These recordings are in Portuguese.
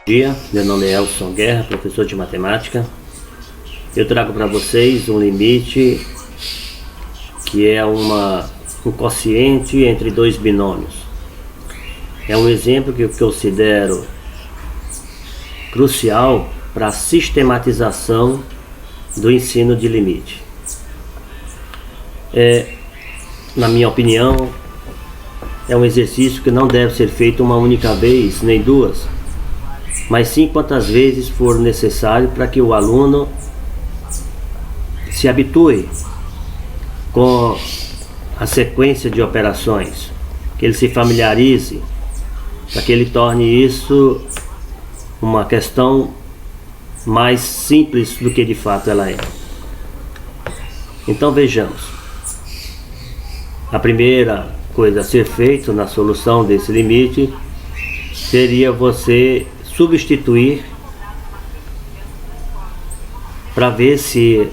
Bom dia, meu nome é Elson Guerra, professor de matemática. Eu trago para vocês um limite que é um quociente entre dois binômios. É um exemplo que eu considero crucial para a sistematização do ensino de limite. Na minha opinião, é um exercício que não deve ser feito uma única vez, nem duas, mas sim quantas vezes for necessário para que o aluno se habitue com a sequência de operações, que ele se familiarize, para que ele torne isso uma questão mais simples do que de fato ela é. Então vejamos. A primeira coisa a ser feita na solução desse limite seria você substituir para ver se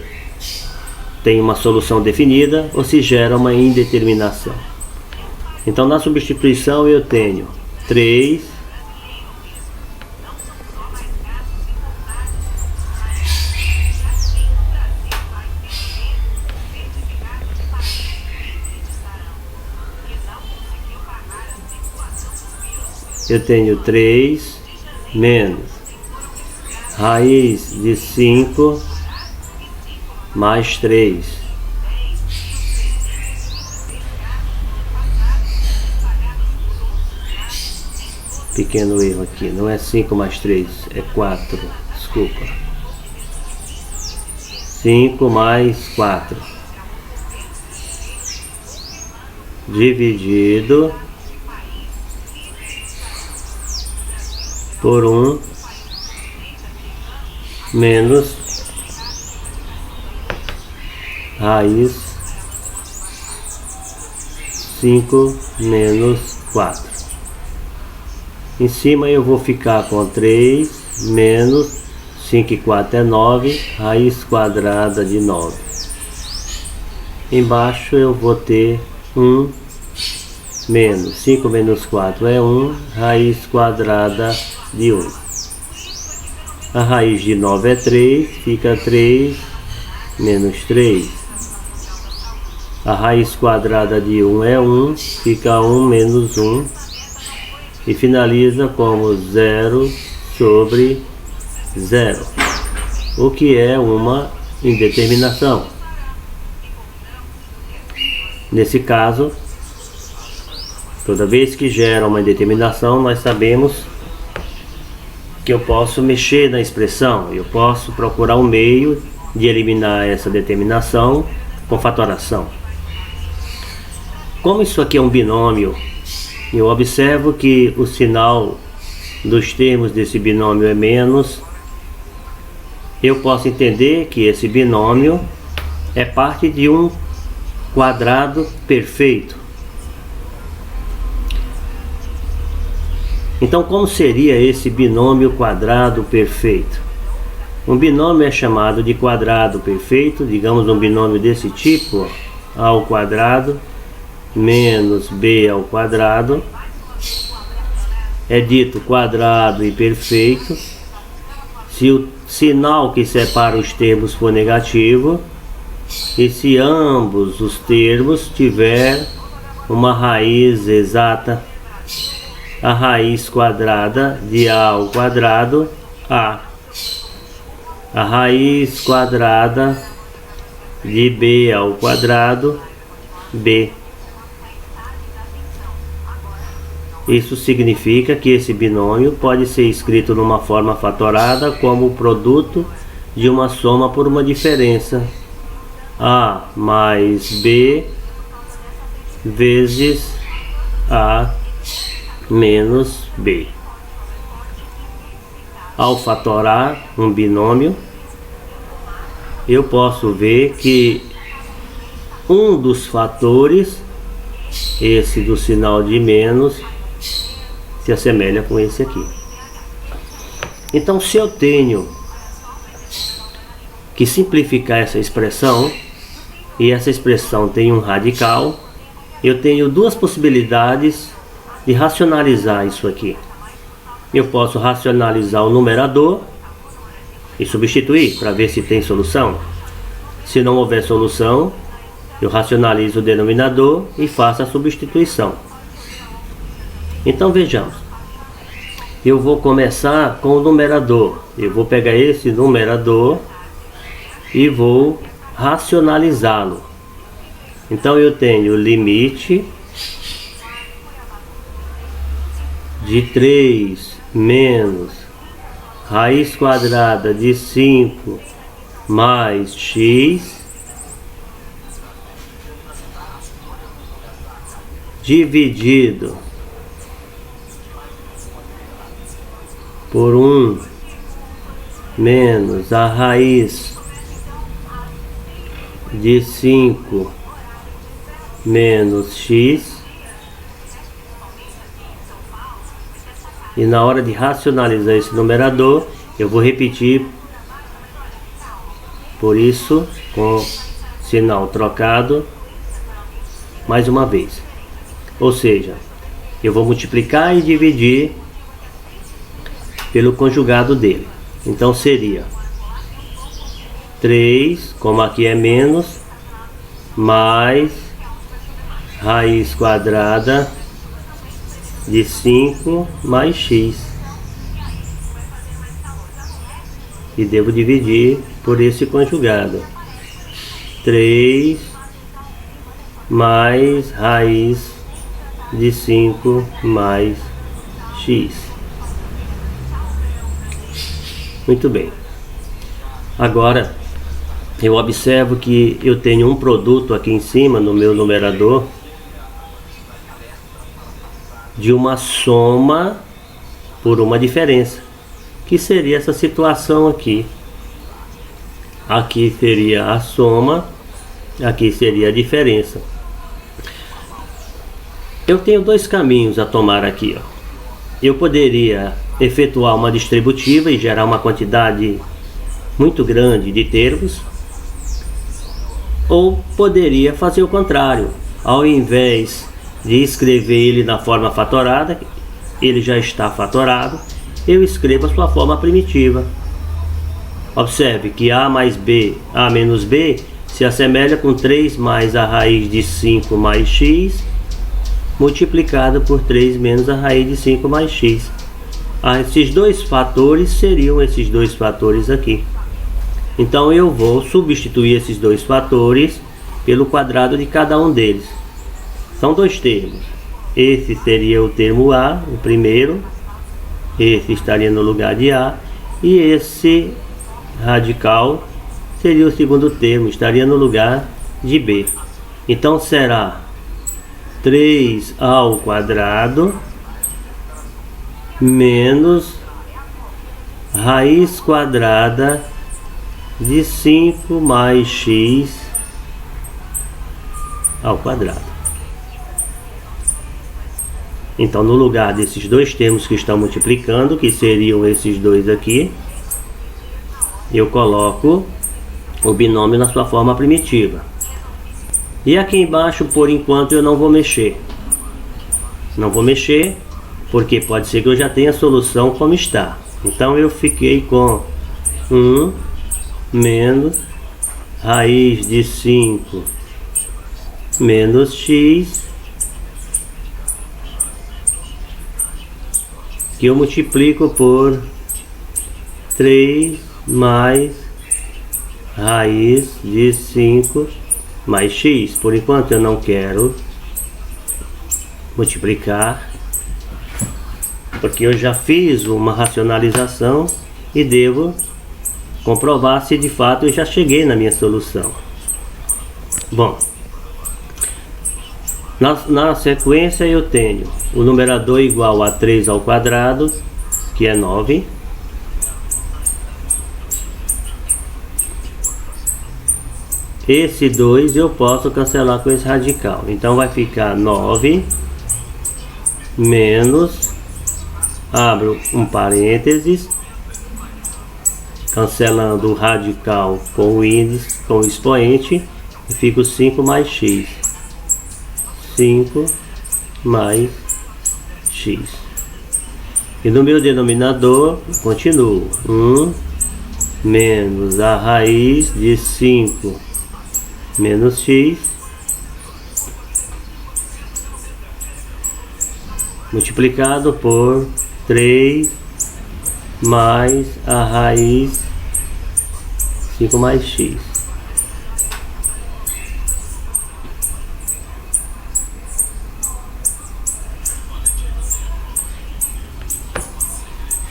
tem uma solução definida ou se gera uma indeterminação. Então na substituição eu tenho 3 menos raiz de 5 mais 3. Pequeno erro aqui, não é 5 mais 3, é 4, desculpa. 5 mais 4 dividido por 1 menos raiz 5 menos 4. Em cima eu vou ficar com 3 menos 5 e 4 é 9, raiz quadrada de 9. Embaixo eu vou ter 1 menos 5 menos 4 é 1, raiz quadrada de 1. A raiz de 9 é 3, fica 3 menos 3. A raiz quadrada de 1 é 1, fica 1 menos 1. E finaliza como 0 sobre 0, o que é uma indeterminação. Nesse caso, toda vez que gera uma indeterminação, nós sabemos que eu posso mexer na expressão, eu posso procurar um meio de eliminar essa determinação com fatoração. Como isso aqui é um binômio, eu observo que o sinal dos termos desse binômio é menos. Eu posso entender que esse binômio é parte de um quadrado perfeito. Então, como seria esse binômio quadrado perfeito? Um binômio é chamado de quadrado perfeito, digamos um binômio desse tipo, a ao quadrado menos b ao quadrado, é dito quadrado e perfeito se o sinal que separa os termos for negativo e se ambos os termos tiver uma raiz exata. A raiz quadrada de a ao quadrado, a raiz quadrada de b ao quadrado, b. Isso significa que esse binômio pode ser escrito numa forma fatorada como o produto de uma soma por uma diferença, a mais b vezes a menos b. Ao fatorar um binômio, eu posso ver que um dos fatores, esse do sinal de menos, se assemelha com esse aqui. Então, se eu tenho que simplificar essa expressão, e essa expressão tem um radical, eu tenho duas possibilidades de racionalizar isso aqui. eu posso racionalizar o numerador e substituir para ver se tem solução. Se não houver solução, eu racionalizo o denominador e faço a substituição. Então vejamos. Eu vou começar com o numerador. Eu vou pegar esse numerador e vou racionalizá-lo. Então eu tenho o limite de 3 menos raiz quadrada de 5 mais x dividido por 1 menos a raiz de 5 menos x. E na hora de racionalizar esse numerador, eu vou repetir por isso com sinal trocado mais uma vez. Ou seja, eu vou multiplicar e dividir pelo conjugado dele. Então seria 3, como aqui é menos, mais raiz quadrada de 5 mais x. E devo dividir por esse conjugado. 3 mais raiz de 5 mais x. Muito bem. Agora eu observo que eu tenho um produto aqui em cima no meu numerador de uma soma por uma diferença, que seria essa situação aqui. Aqui seria a soma, aqui seria a diferença. Eu tenho dois caminhos a tomar aqui, ó. Eu poderia efetuar uma distributiva e gerar uma quantidade muito grande de termos, ou poderia fazer o contrário. Ao invés de escrever ele na forma fatorada, ele já está fatorado, eu escrevo a sua forma primitiva. Observe que a mais b, a menos b, se assemelha com 3 mais a raiz de 5 mais x, multiplicado por 3 menos a raiz de 5 mais x. Esses dois fatores seriam esses dois fatores aqui. Então eu vou substituir esses dois fatores pelo quadrado de cada um deles. São dois termos. Esse seria o termo A, o primeiro. Esse estaria no lugar de A. E esse radical seria o segundo termo, estaria no lugar de B. Então será 3 ao quadrado menos raiz quadrada de 5 mais x ao quadrado. Então, no lugar desses dois termos que estão multiplicando, que seriam esses dois aqui, eu coloco o binômio na sua forma primitiva. E aqui embaixo, por enquanto, eu não vou mexer. Não vou mexer, porque pode ser que eu já tenha a solução como está. Então, eu fiquei com 1 menos raiz de 5 menos x, que eu multiplico por 3 mais raiz de 5 mais x. Por enquanto eu não quero multiplicar, porque eu já fiz uma racionalização e devo comprovar se de fato eu já cheguei na minha solução. Bom, na sequência eu tenho o numerador igual a 3 ao quadrado, que é 9. Esse 2 eu posso cancelar com esse radical. Então vai ficar 9 menos, abro um parênteses, cancelando o radical com o índice, com o expoente, e fica 5 mais x. 5 mais x. E no meu denominador, continuo. 1 menos a raiz de 5 menos x multiplicado por 3 mais a raiz 5 mais x.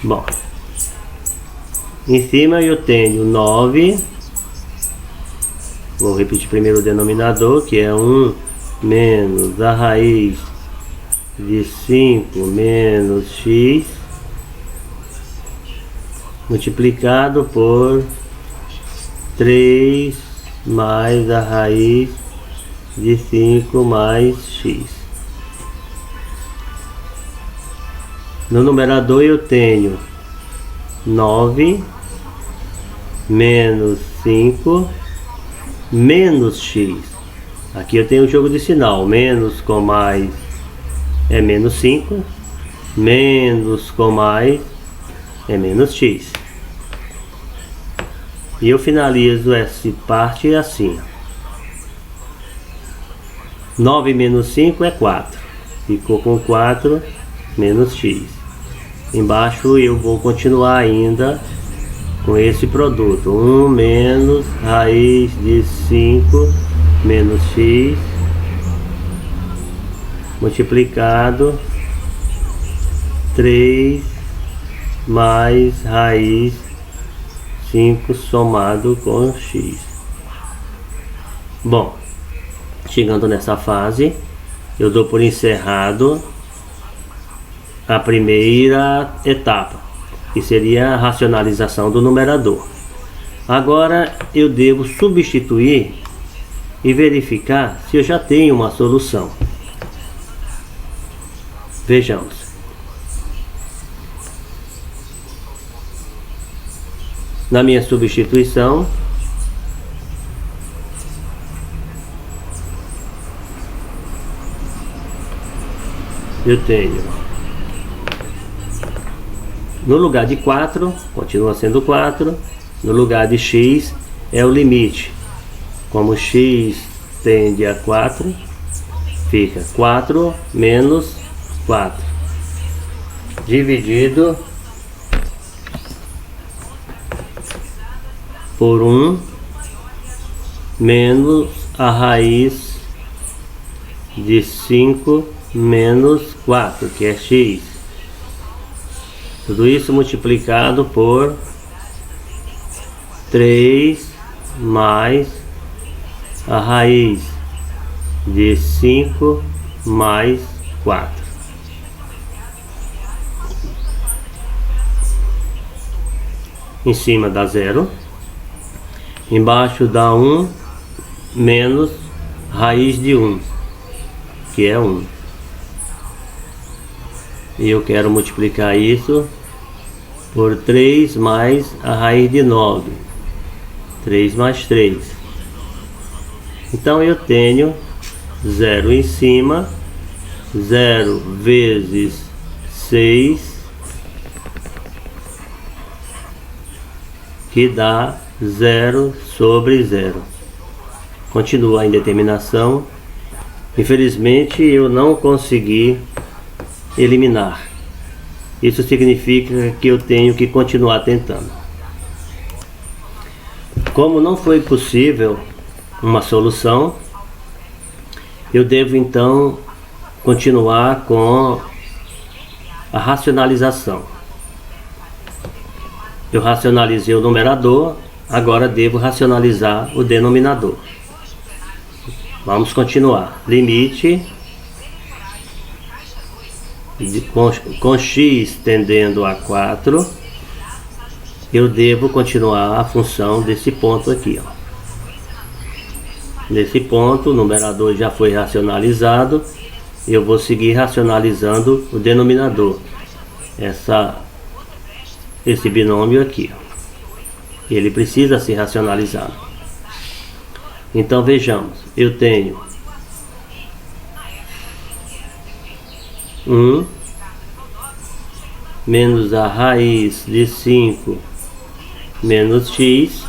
Bom, em cima eu tenho 9. Vou repetir primeiro o denominador, que é 1 menos a raiz de 5 menos x multiplicado por 3 mais a raiz de 5 mais x. No numerador eu tenho 9 menos 5 menos x. Aqui eu tenho o jogo de sinal. Menos com mais é menos 5. Menos com mais é menos x. E eu finalizo essa parte assim. 9 menos 5 é 4. Ficou com 4 menos x. Embaixo eu vou continuar ainda com esse produto. 1 menos raiz de 5 menos x multiplicado 3 mais raiz 5 somado com x. Bom, chegando nessa fase, eu dou por encerrado a primeira etapa, que seria a racionalização do numerador. Agora eu devo substituir e verificar se eu já tenho uma solução. Vejamos. Na minha substituição, eu tenho, no lugar de 4, continua sendo 4, no lugar de x é o limite. Como x tende a 4, fica 4 menos 4, dividido por 1 menos a raiz de 5 menos 4, que é x. Tudo isso multiplicado por 3 mais a raiz de 5 mais 4. Em cima dá 0. Embaixo dá 1 menos raiz de 1, que é 1. E eu quero multiplicar isso por 3 mais a raiz de 9. 3 mais 3. Então eu tenho 0 em cima, 0 vezes 6, que dá 0 sobre 0. Continua a indeterminação. Infelizmente eu não consegui eliminar. Isso significa que eu tenho que continuar tentando. Como não foi possível uma solução, eu devo então continuar com a racionalização. Eu racionalizei o numerador, agora devo racionalizar o denominador. Vamos continuar. Limite com x tendendo a 4, eu devo continuar a função desse ponto aqui, ó. Nesse ponto, o numerador já foi racionalizado, eu vou seguir racionalizando o denominador, esse binômio aqui, ó. Ele precisa ser racionalizado. Então vejamos, eu tenho 1 menos a raiz de 5 menos x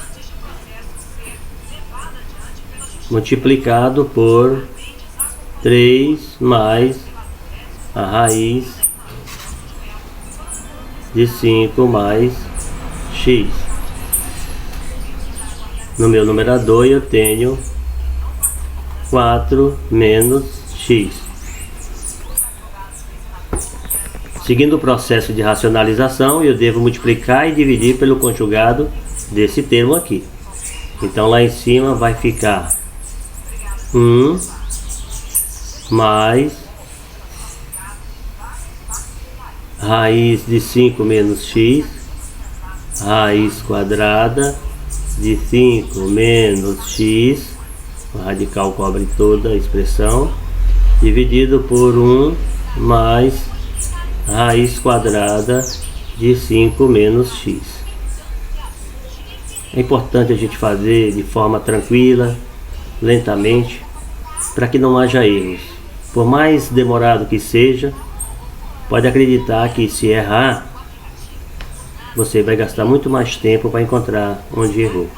multiplicado por 3 mais a raiz de 5 mais x. No meu numerador eu tenho 4 menos x. Seguindo o processo de racionalização, eu devo multiplicar e dividir pelo conjugado desse termo aqui. Então lá em cima vai ficar 1 mais raiz de 5 menos x, raiz quadrada de 5 menos x, o radical cobre toda a expressão, dividido por 1 mais raiz quadrada de 5 menos x. É importante a gente fazer de forma tranquila, lentamente, para que não haja erros. Por mais demorado que seja, pode acreditar que se errar, você vai gastar muito mais tempo para encontrar onde errou.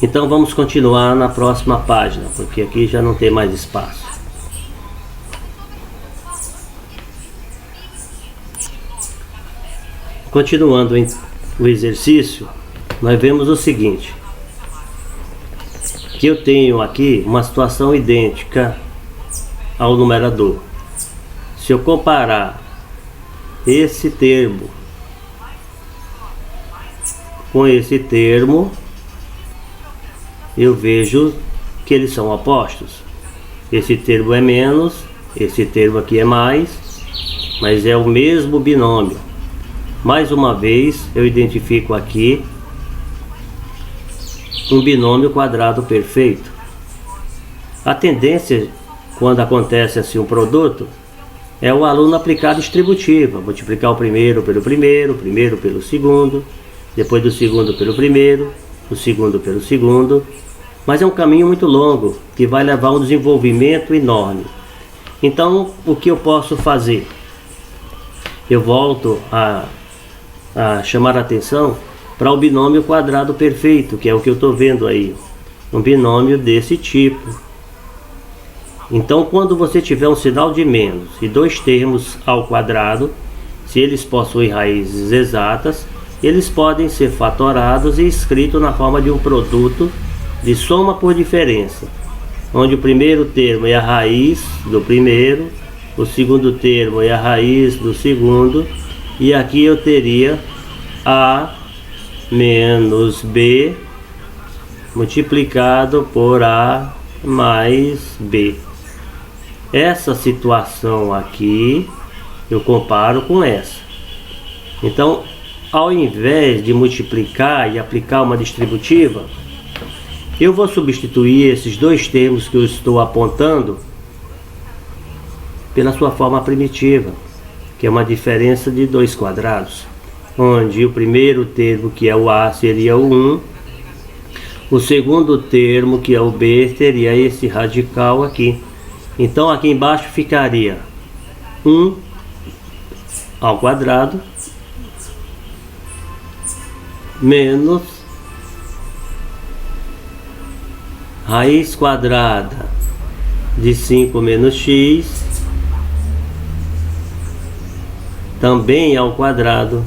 Então vamos continuar na próxima página, porque aqui já não tem mais espaço. Continuando o exercício, nós vemos o seguinte, que eu tenho aqui uma situação idêntica ao numerador. Se eu comparar esse termo com esse termo, eu vejo que eles são opostos. Esse termo é menos, esse termo aqui é mais, mas é o mesmo binômio. Mais uma vez, eu identifico aqui um binômio quadrado perfeito. A tendência, quando acontece assim um produto, é o aluno aplicar a distributiva, multiplicar o primeiro pelo primeiro, o primeiro pelo segundo, depois do segundo pelo primeiro, o segundo pelo segundo. Mas é um caminho muito longo, que vai levar a um desenvolvimento enorme. Então, o que eu posso fazer? Eu volto a chamar a atenção para o binômio quadrado perfeito, que é o que eu estou vendo aí, um binômio desse tipo. Então, quando você tiver um sinal de menos e dois termos ao quadrado, se eles possuem raízes exatas, eles podem ser fatorados e escritos na forma de um produto de soma por diferença, onde o primeiro termo é a raiz do primeiro, o segundo termo é a raiz do segundo, e aqui eu teria A menos B multiplicado por A mais B. Essa situação aqui eu comparo com essa. Então, ao invés de multiplicar e aplicar uma distributiva, eu vou substituir esses dois termos que eu estou apontando pela sua forma primitiva, que é uma diferença de 2 quadrados, onde o primeiro termo, que é o A, seria o 1, o segundo termo, que é o B, teria esse radical aqui. Então aqui embaixo ficaria 1 ao quadrado menos raiz quadrada de 5 menos x também ao quadrado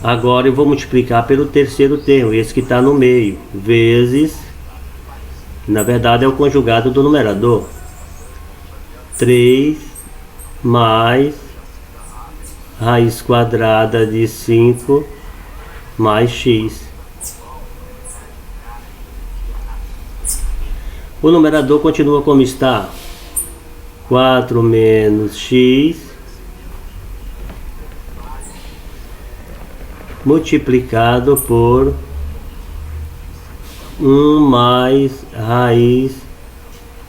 Agora eu vou multiplicar pelo terceiro termo, esse que está no meio, vezes, na verdade é o conjugado do numerador, 3 mais raiz quadrada de 5 mais x. O numerador continua como está, 4 menos x multiplicado por 1 mais raiz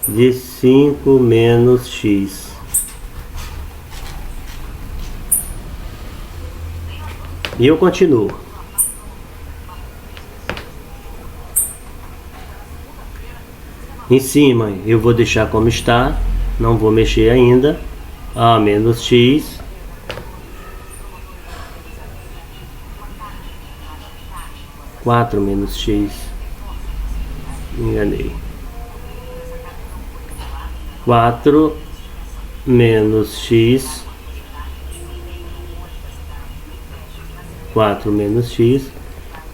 de 5 menos x. E eu continuo. Em cima eu vou deixar como está, não vou mexer ainda. A menos x quatro menos x, enganei, 4 menos x, 4 menos x,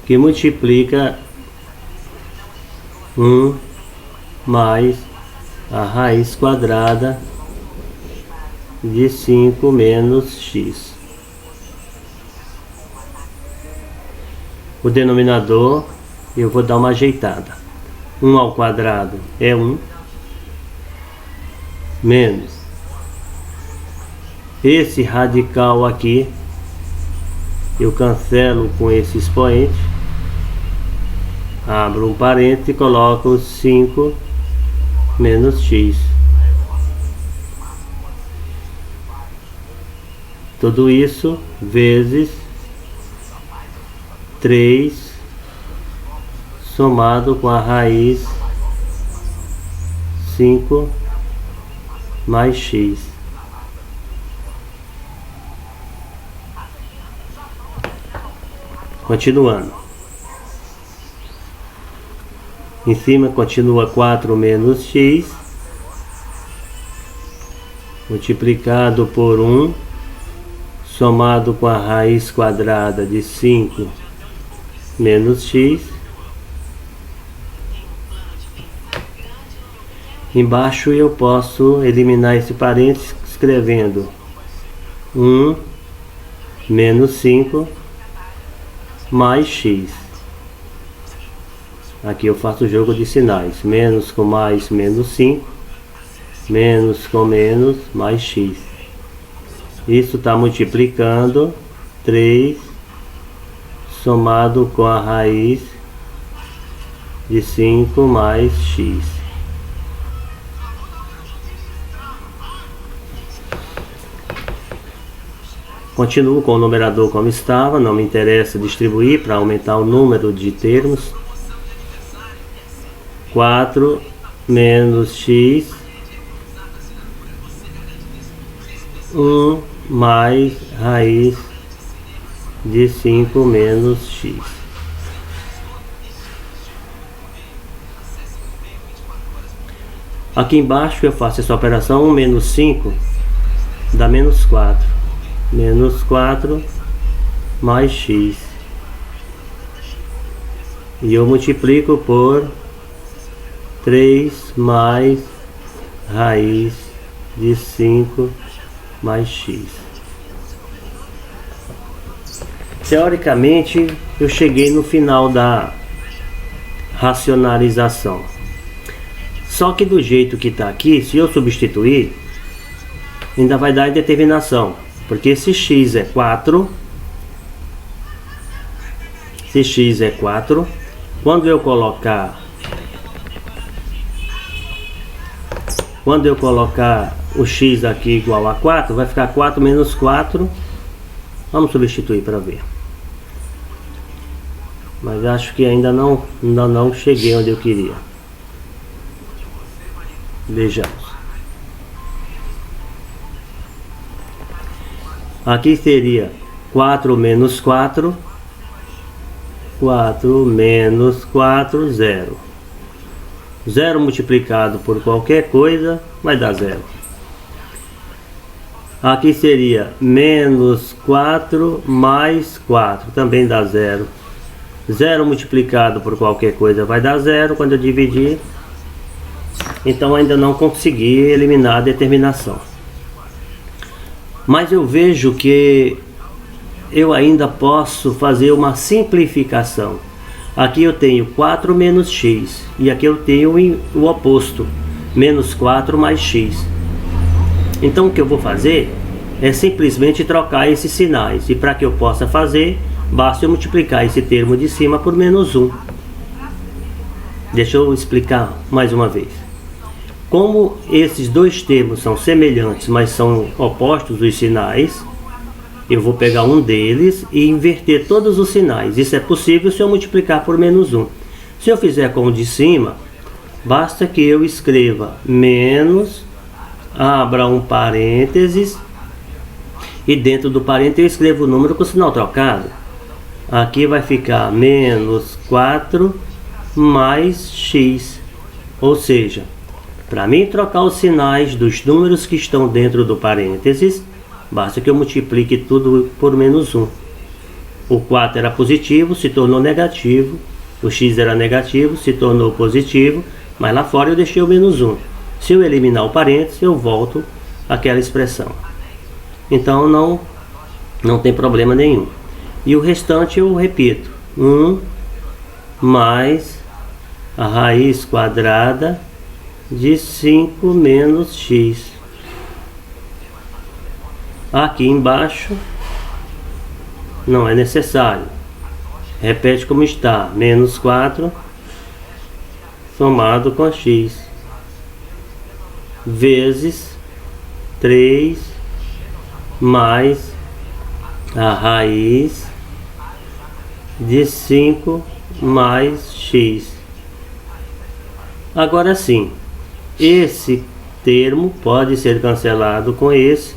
que multiplica 1 mais a raiz quadrada de 5 menos x. O denominador eu vou dar uma ajeitada. 1 ao quadrado é 1, menos esse radical aqui, eu cancelo com esse expoente, abro um parênteses e coloco 5 menos x. Tudo isso vezes 3 somado com a raiz 5 mais x. Continuando. Em cima continua 4 menos x multiplicado por 1 somado com a raiz quadrada de 5 menos x. Embaixo eu posso eliminar esse parênteses escrevendo 1 menos 5 mais x. Aqui eu faço o jogo de sinais. Menos com mais, menos 5. Menos com menos, mais x. Isso está multiplicando 3 somado com a raiz de 5 mais x. Continuo com o numerador como estava, não me interessa distribuir para aumentar o número de termos. 4 menos x, 1 mais raiz de 5 menos x. Aqui embaixo eu faço essa operação, 1 menos 5 dá menos 4. Menos 4 mais x. E eu multiplico por 3 mais raiz de 5 mais x. Teoricamente, eu cheguei no final da racionalização. Só que do jeito que está aqui, se eu substituir, ainda vai dar indeterminação. Porque se x é 4, quando eu colocar o x aqui igual a 4, vai ficar 4 menos 4. Vamos substituir para ver. Mas acho que ainda não cheguei onde eu queria. Vejamos. Aqui seria 4 menos 4. 4 menos 4, 0. 0 multiplicado por qualquer coisa vai dar 0. Aqui seria menos 4 mais 4, também dá 0. 0 multiplicado por qualquer coisa vai dar 0 quando eu dividir. Então ainda não consegui eliminar a determinação. Mas eu vejo que eu ainda posso fazer uma simplificação. Aqui eu tenho 4 menos x. E aqui eu tenho o oposto. Menos 4 mais x. Então o que eu vou fazer é simplesmente trocar esses sinais. E para que eu possa fazer, basta eu multiplicar esse termo de cima por menos 1. Deixa eu explicar mais uma vez. Como esses dois termos são semelhantes, mas são opostos os sinais, eu vou pegar um deles e inverter todos os sinais. Isso é possível se eu multiplicar por menos 1. Se eu fizer com o de cima, Basta que eu escreva menos, abra um parênteses e dentro do parênteses eu escrevo o número com sinal trocado. Aqui vai ficar menos 4 mais x. Ou seja, para mim trocar os sinais dos números que estão dentro do parênteses, basta que eu multiplique tudo por menos 1. O 4 era positivo, se tornou negativo. O x era negativo, se tornou positivo. Mas lá fora eu deixei o menos 1. Se eu eliminar o parênteses, eu volto àquela expressão. Então não tem problema nenhum. E o restante eu repito. 1 mais a raiz quadrada de 5 menos x. Aqui embaixo não é necessário. Repete como está. Menos 4 somado com x vezes 3 mais a raiz de 5 mais x. Agora sim, esse termo pode ser cancelado com esse,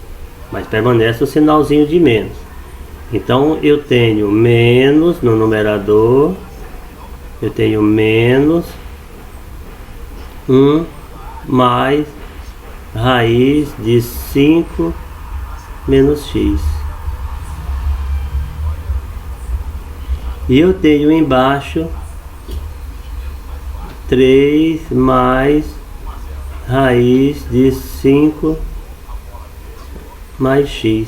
mas permanece o sinalzinho de menos. Então eu tenho menos no numerador, eu tenho menos 1 mais raiz de 5 menos x. E eu tenho embaixo 3 mais raiz de 5 mais x.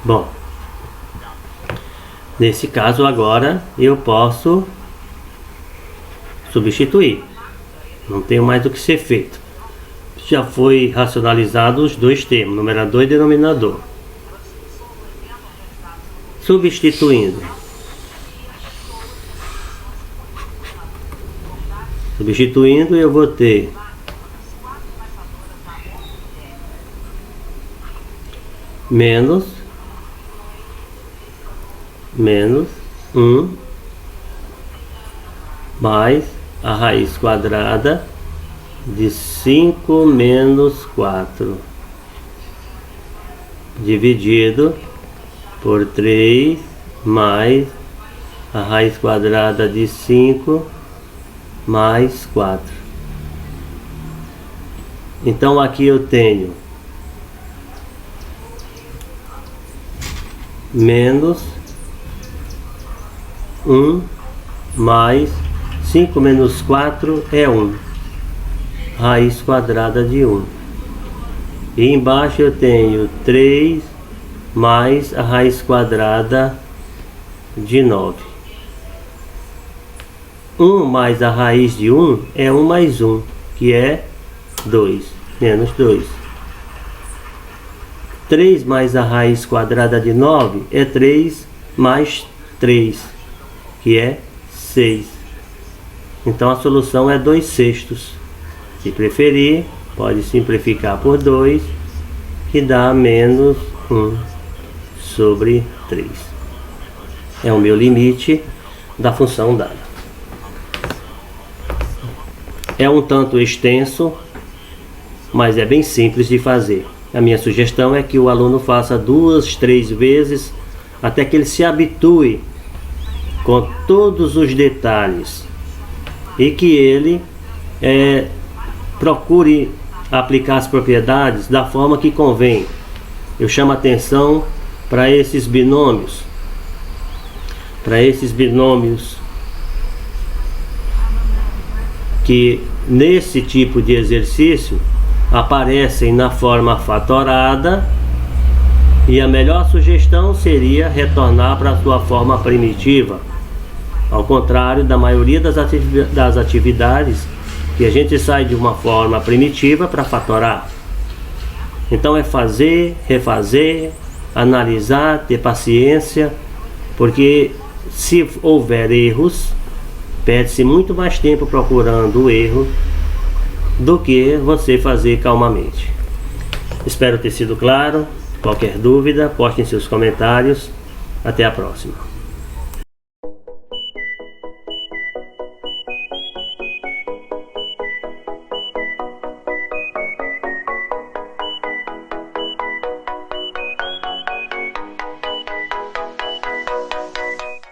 Bom, nesse caso agora eu posso substituir. Não tem mais do que ser feito. Já foi racionalizado os dois termos, numerador e denominador. Substituindo. Substituindo eu vou ter menos 1 mais a raiz quadrada de 5 menos 4 dividido por 3 mais a raiz quadrada de 5 mais 4. Então aqui eu tenho menos 1 mais 5 menos 4 é 1. Raiz quadrada de 1. E embaixo eu tenho 3 mais a raiz quadrada de 9. 1 mais a raiz de 1 é 1 mais 1, que é 2, menos 2. 3 mais a raiz quadrada de 9 é 3 mais 3, que é 6. Então a solução é 2/6. Se preferir, pode simplificar por 2, que dá menos 1 sobre 3. É o meu limite da função dada. É um tanto extenso, mas é bem simples de fazer. A minha sugestão é que o aluno faça 2, 3 vezes, até que ele se habitue com todos os detalhes e que ele procure aplicar as propriedades da forma que convém. Eu chamo a atenção para esses binômios. Que nesse tipo de exercício aparecem na forma fatorada, e a melhor sugestão seria retornar para a sua forma primitiva, ao contrário da maioria das atividades que a gente sai de uma forma primitiva para fatorar. Então é fazer, refazer, analisar, ter paciência, porque se houver erros, perde-se muito mais tempo procurando o erro do que você fazer calmamente. Espero ter sido claro. Qualquer dúvida, poste em seus comentários. Até a próxima.